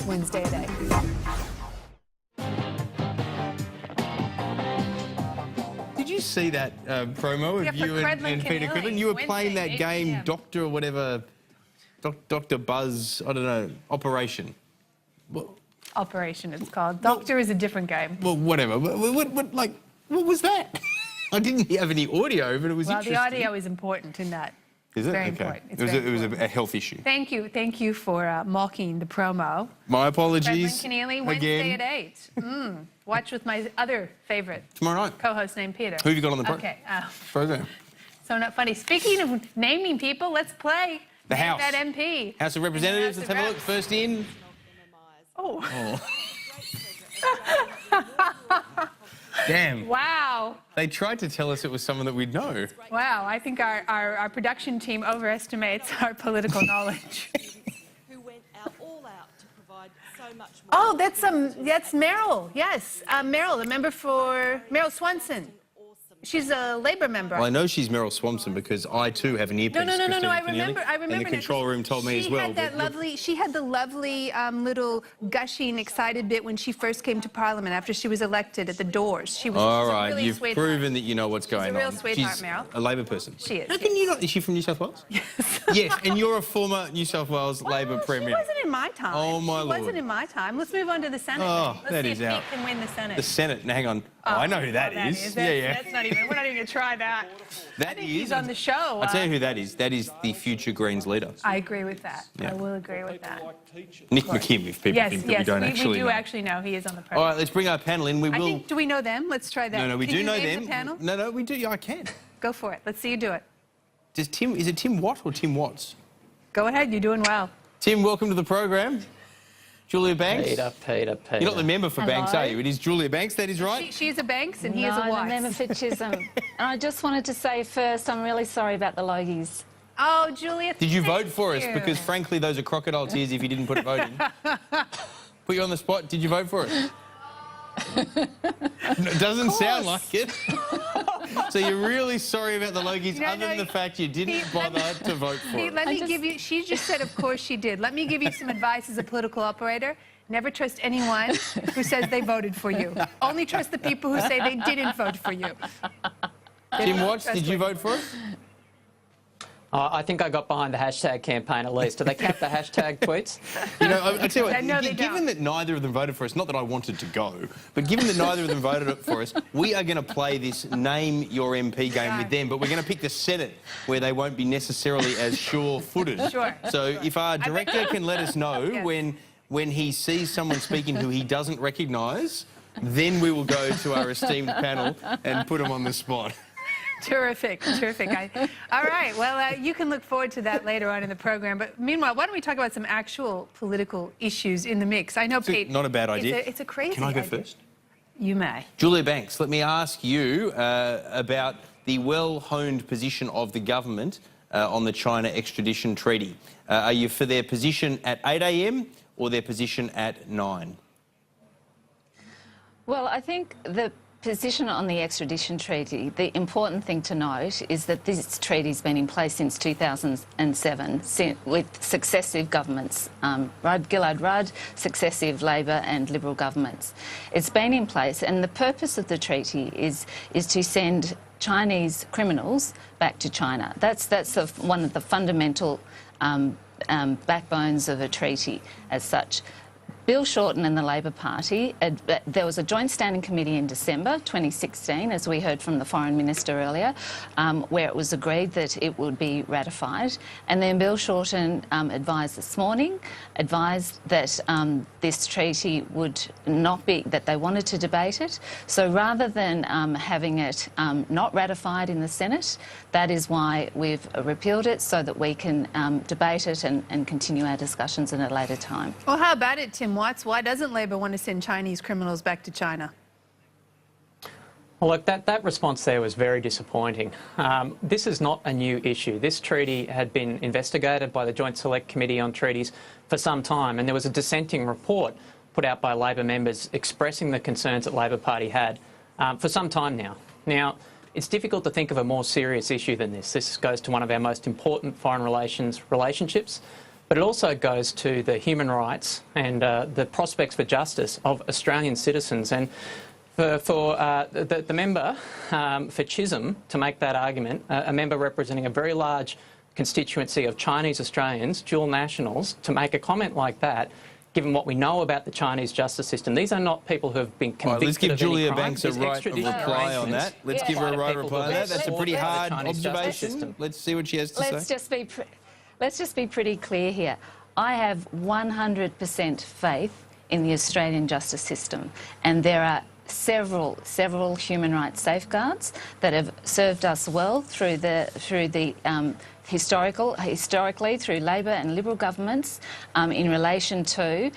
Wednesday at 8. Did you see that promo of you and Peter Cridlin? You were playing that game, Doctor or whatever, Dr. Buzz, I don't know, Operation. Well, Operation, it's called. Doctor is a different game. Well, whatever. What was that? I didn't have any audio, but it was interesting. Well, the audio is important in that. Is it? Very okay. important. It was a health issue. Thank you for mocking the promo. My apologies. Cridlin Keneally, Wednesday at 8. Watch with my other favourite tomorrow night co-host named Peter. Who have you got on the program? So not funny. Speaking of naming people, let's play. The Name House. That MP. House of Representatives. Let's have a look. First in. Oh. Damn. Wow. They tried to tell us it was someone that we'd know. Wow, I think our production team overestimates our political knowledge. Who went all out to provide so much more. Oh, that's Meryl. Yes, Meryl, the member for Meryl Swanson. She's a Labor member. Well, I know she's Meryl Swanson because I too have an earpiece. No. I remember. And the control room told me as well. She had the lovely little gushing, excited bit when she first came to Parliament after she was elected at the doors. She was. All right, really you've proven that you know what's going on. She's a real sweetheart, She's Meryl. a Labor person. She is. How can you not? Is she from New South Wales? Yes. Yes, and you're a former New South Wales Labor Premier. She wasn't in my time. Oh my Lord. She wasn't in my time. Let's move on to the Senate. Oh, Let's that see is if out. Pete can win the Senate. The Senate. Now, hang on. Oh, I know who that is. Yeah. That's not even. We're not even going to try that. That is. He's on the show. I'll tell you who that is. That is the future Greens leader. I agree with that. Yeah. I will agree with that. Nick McKim, if people think that we don't actually know. We do actually know. He is on the program. All right, let's bring our panel in. Do we know them? Let's try that. No, we Can do you know name them. The panel? No, we do. Yeah, I can. Go for it. Let's see you do it. Is it Tim Watt or Tim Watts? Go ahead. You're doing well. Tim, welcome to the program. Julia Banks. Peter. You're not the member for Banks, are you? It is Julia Banks, that is right? She's a Banks and he is a No, Watts. the member for Chisholm. And I just wanted to say first, I'm really sorry about the Logies. Oh, Julia, Did you vote for us? you. Because, frankly, those are crocodile tears if you didn't put a vote in. Put you on the spot. Did you vote for us? It doesn't sound like it. So you're really sorry about the Logies, other than the fact you didn't bother to vote for it. Let me give you... She just said, of course she did. Let me give you some advice as a political operator. Never trust anyone who says they voted for you. Only trust the people who say they didn't vote for you. Tim Watts, did you vote for us? I think I got behind the hashtag campaign at least. Do they count the hashtag tweets? You know, I tell you what, No, they given that neither of them voted for us, not that I wanted to go, but given that neither of them voted for us, we are going to play this name your MP game with them, but we're going to pick the Senate where they won't be necessarily as sure-footed. Sure. So if our director can let us know Yes. when he sees someone speaking who he doesn't recognise, then we will go to our esteemed panel and put them on the spot. Terrific. All right, well, you can look forward to that later on in the program. But meanwhile, why don't we talk about some actual political issues in the mix? I know, Pete... Not a bad idea. It's a crazy idea. Can I go first? You may. Julia Banks, let me ask you about the well-honed position of the government on the China extradition treaty. Are you for their position at 8 a.m. or their position at 9? Well, I think the position on the extradition treaty, the important thing to note is that this treaty's been in place since 2007 with successive governments, Gillard Rudd, successive Labor and Liberal governments. It's been in place, and the purpose of the treaty is to send Chinese criminals back to China. That's one of the fundamental backbones of a treaty as such. Bill Shorten and the Labor Party, there was a joint standing committee in December 2016, as we heard from the Foreign Minister earlier, where it was agreed that it would be ratified. And then Bill Shorten advised this morning, that this treaty would not be, that they wanted to debate it. So rather than having it not ratified in the Senate, that is why we've repealed it, so that we can debate it and continue our discussions at a later time. Well, how about it, Tim Watts? Why doesn't Labor want to send Chinese criminals back to China? Well, look, that response there was very disappointing. This is not a new issue. This treaty had been investigated by the Joint Select Committee on Treaties for some time, and there was a dissenting report put out by Labor members expressing the concerns that Labor Party had for some time now. Now, it's difficult to think of a more serious issue than this. This goes to one of our most important foreign relationships. but it also goes to the human rights and the prospects for justice of Australian citizens. And for the member for Chisholm to make that argument, a member representing a very large constituency of Chinese Australians, dual nationals, to make a comment like that, given what we know about the Chinese justice system. These are not people who have been convicted let's give of any Julia crime. Banks a These right of extradition reply on that. Let's Yeah. give her a right People reply on who that. have That's a fought pretty for the hard Chinese justice observation. system. Let's see what she has to say. Let's just be pretty clear here. I have 100% faith in the Australian justice system, and there are several human rights safeguards that have served us well through the historically through Labor and Liberal governments in relation to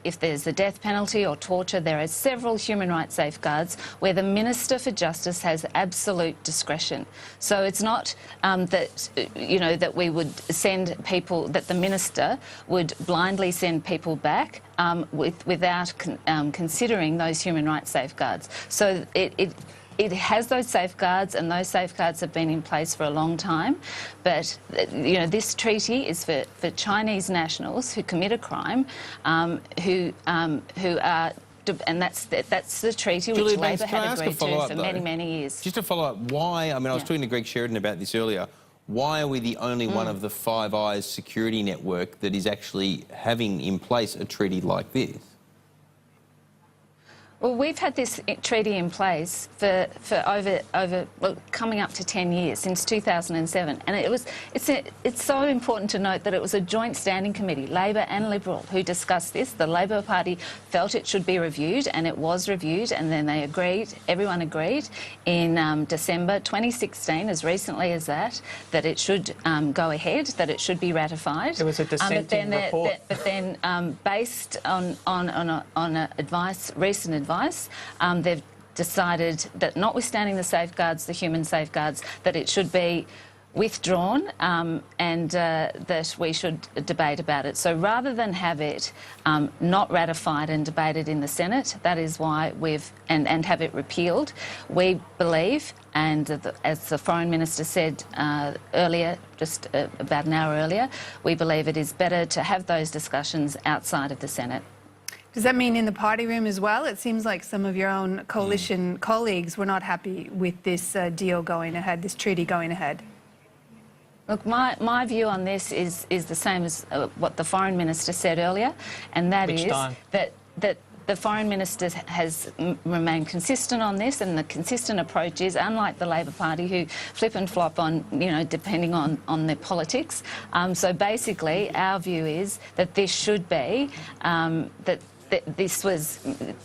if there's the death penalty or torture. There are several human rights safeguards where the Minister for Justice has absolute discretion. So it's not that we would send people, that the Minister would blindly send people back without considering those human rights safeguards. So it has those safeguards, and those safeguards have been in place for a long time. But this treaty is for Chinese nationals who commit a crime, who are. And that's the treaty which Labor had agreed to for many years. Just to follow up, why? I mean, I was talking to Greg Sheridan about this earlier. Why are we the only one of the Five Eyes security network that is actually having in place a treaty like this? Well, we've had this treaty in place for coming up to 10 years, since 2007, and it's so important to note that it was a joint standing committee, Labor and Liberal, who discussed this. The Labor Party felt it should be reviewed, and it was reviewed, and then they agreed, everyone agreed in December 2016, as recently as that it should go ahead, that it should be ratified. It was a dissenting report. But then, based on recent advice, they've decided that, notwithstanding the safeguards, the human safeguards, that it should be withdrawn and that we should debate about it. So rather than have it not ratified and debated in the Senate, that is why and have it repealed, we believe, and as the Foreign Minister said earlier, just about an hour earlier, we believe it is better to have those discussions outside of the Senate. Does that mean in the party room as well? It seems like some of your own coalition colleagues were not happy with this deal going ahead, this treaty going ahead. Look, my view on this is the same as what the Foreign Minister said earlier, and that is that the Foreign Minister has remained consistent on this, and the consistent approach is, unlike the Labor Party, who flip and flop on, depending on their politics. So basically, our view is that this should be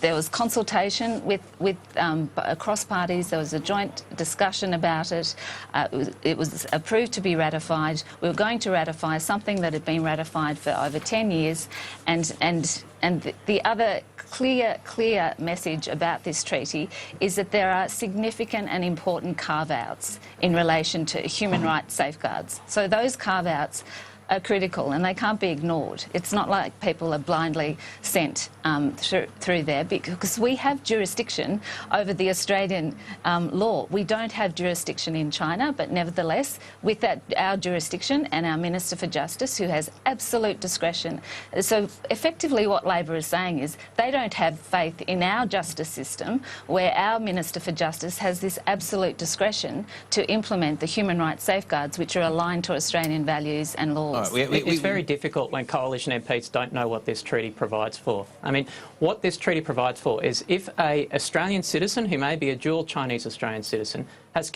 there was consultation with across parties. There was a joint discussion about it. It was approved to be ratified. We were going to ratify something that had been ratified for over 10 years, and the other clear message about this treaty is that there are significant and important carve-outs in relation to human rights safeguards. So those carve-outs are critical, and they can't be ignored. It's not like people are blindly sent through there, because we have jurisdiction over the Australian law. We don't have jurisdiction in China, but nevertheless, with that, our jurisdiction and our Minister for Justice, who has absolute discretion. So effectively what Labor is saying is they don't have faith in our justice system, where our Minister for Justice has this absolute discretion to implement the human rights safeguards which are aligned to Australian values and laws. It's very difficult when coalition MPs don't know what this treaty provides for. I mean, what this treaty provides for is, if an Australian citizen, who may be a dual Chinese-Australian citizen, has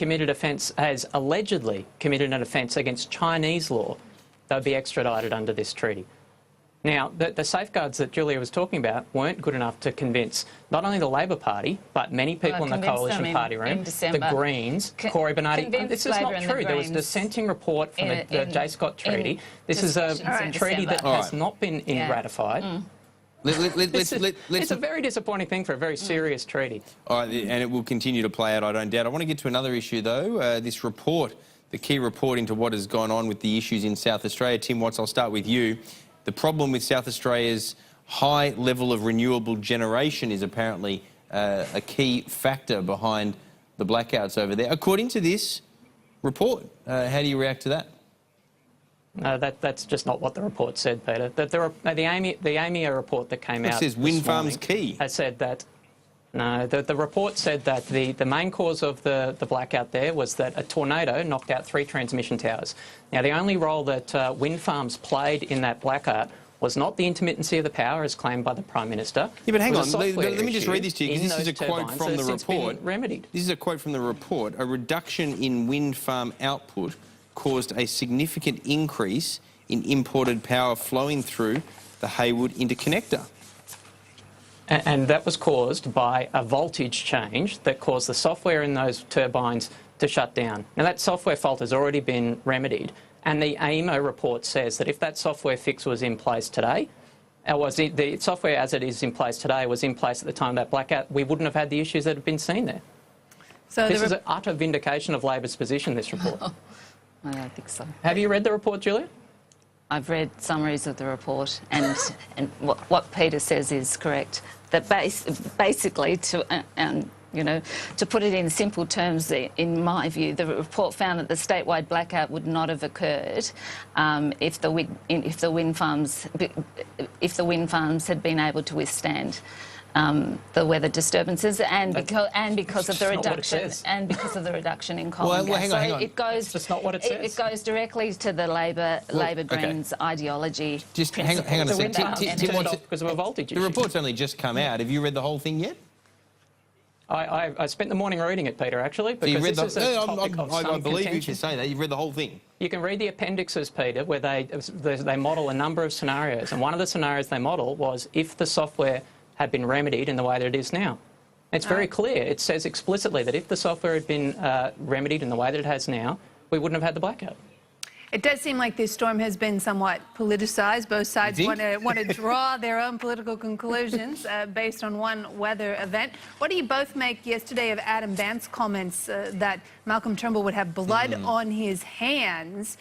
allegedly committed an offence against Chinese law, they'll be extradited under this treaty. Now, the safeguards that Julia was talking about weren't good enough to convince not only the Labor Party, but many people in the coalition party room, the Greens, Corey Bernardi. This is not true. There was a dissenting report from the J. Scott Treaty. This is a treaty that has not been ratified. It's a very disappointing thing for a very serious treaty. All right, and it will continue to play out, I don't doubt. I want to get to another issue, though, this report, the key report into what has gone on with the issues in South Australia. Tim Watts, I'll start with you. The problem with South Australia's high level of renewable generation is apparently a key factor behind the blackouts over there, according to this report. How do you react to that? That's just not what the report said, Peter. That the AMIA report that came out It says wind farms key. has said that. No, the report said that the main cause of the blackout there was that a tornado knocked out 3 transmission towers. Now, the only role that wind farms played in that blackout was not the intermittency of the power, as claimed by the Prime Minister. Yeah, but hang on, It was a let software me just read this to you, issue because this in is a those quote turbines from that the has since been report. remedied. This is a quote from the report. A reduction in wind farm output caused a significant increase in imported power flowing through the Hayward interconnector. And that was caused by a voltage change that caused the software in those turbines to shut down. Now, that software fault has already been remedied, and the AEMO report says that if that software fix was in place today, the software as it is in place today was in place at the time of that blackout, we wouldn't have had the issues that have been seen there. So this is an utter vindication of Labor's position, this report. I don't think so. Have you read the report, Julia? I've read summaries of the report, and what Peter says is correct. That basically, to put it in simple terms, in my view, the report found that the statewide blackout would not have occurred if the wind farms had been able to withstand the weather disturbances, and because of the reduction in coal and gas. Hang on. It goes. That's not what it says. It goes directly to the Labor Greens ideology. Just hang on a The wind second. farms Tim, turned what's off because of a voltage the issue. report's only just come out. Have you read the whole thing yet? I spent the morning reading it, Peter, actually, So you because read this is a topic of I some believe you contention. should say that. You've read the whole thing. You can read the appendixes, Peter, where they model a number of scenarios, and one of the scenarios they model was if the software had been remedied in the way that it is now. It's very clear. It says explicitly that if the software had been remedied in the way that it has now, we wouldn't have had the blackout. it does seem like this storm has been somewhat politicized. Both sides want to draw their own political conclusions based on one weather event. What do you both make yesterday of Adam Bandt's comments that Malcolm Turnbull would have blood on his hands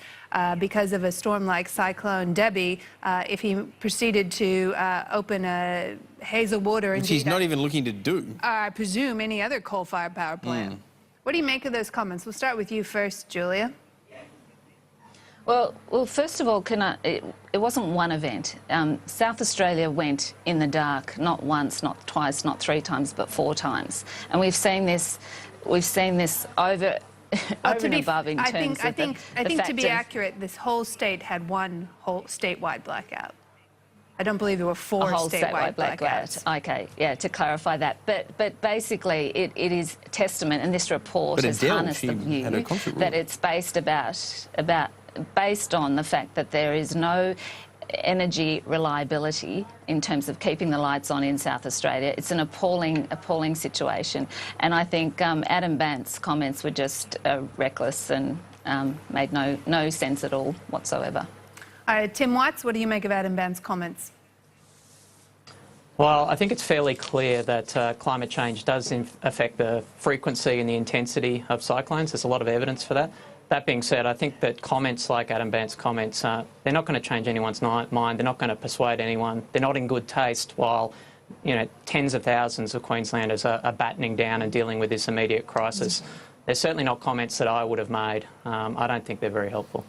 because of a storm like Cyclone Debbie if he proceeded to open a Hazelwood or Which he's not even looking to do. I presume any other coal-fired power plant. What do you make of those comments? We'll start with you first, Julia. Well, first of all, it wasn't one event. South Australia went in the dark, not once, not twice, not 3 times, but 4 times, and we've seen this over and above in terms of the I think to be factors. accurate, this whole state had one whole statewide blackout. I don't believe there were 4 A whole statewide blackout. blackouts. Okay, yeah, to clarify that. But basically, it is testament, and this report has harnessed the view that it's based on the fact that there is no energy reliability in terms of keeping the lights on in South Australia. It's an appalling situation, and I think Adam Bandt's comments were just reckless and made no sense at all whatsoever. Tim Watts, what do you make of Adam Bandt's comments? Well, I think it's fairly clear that climate change does affect the frequency and the intensity of cyclones. There's a lot of evidence for that. That being said, I think that comments like Adam Bandt's comments, they're not going to change anyone's mind. They're not going to persuade anyone. They're not in good taste while, tens of thousands of Queenslanders are battening down and dealing with this immediate crisis. They're certainly not comments that I would have made. I don't think they're very helpful.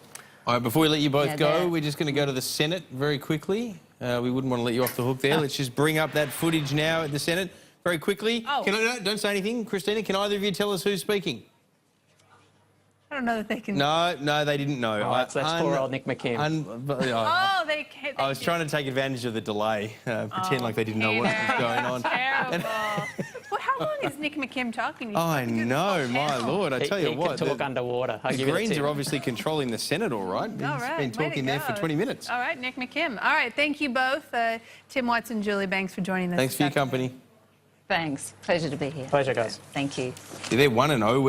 All right, before we let you both go, we're just going to go to the Senate very quickly. We wouldn't want to let you off the hook there. Let's just bring up that footage now at the Senate very quickly. Oh. Don't say anything. Christina, can either of you tell us who's speaking? I don't know that they can... No, they didn't know. Oh, that's poor old Nick McKim. Oh, they can't... I was trying to take advantage of the delay, pretend like they didn't know what was going on. Terrible. Well, how long is Nick McKim talking? I know, my lord. I tell you He what. can talk underwater. The Greens are obviously controlling the Senate, all right. He's been talking there for 20 minutes. All right, Nick McKim. All right, thank you both. Tim Watts and Julie Banks for joining us. Thanks for your company. Thanks. Pleasure to be here. Pleasure, guys. Thank you. They're 1-0.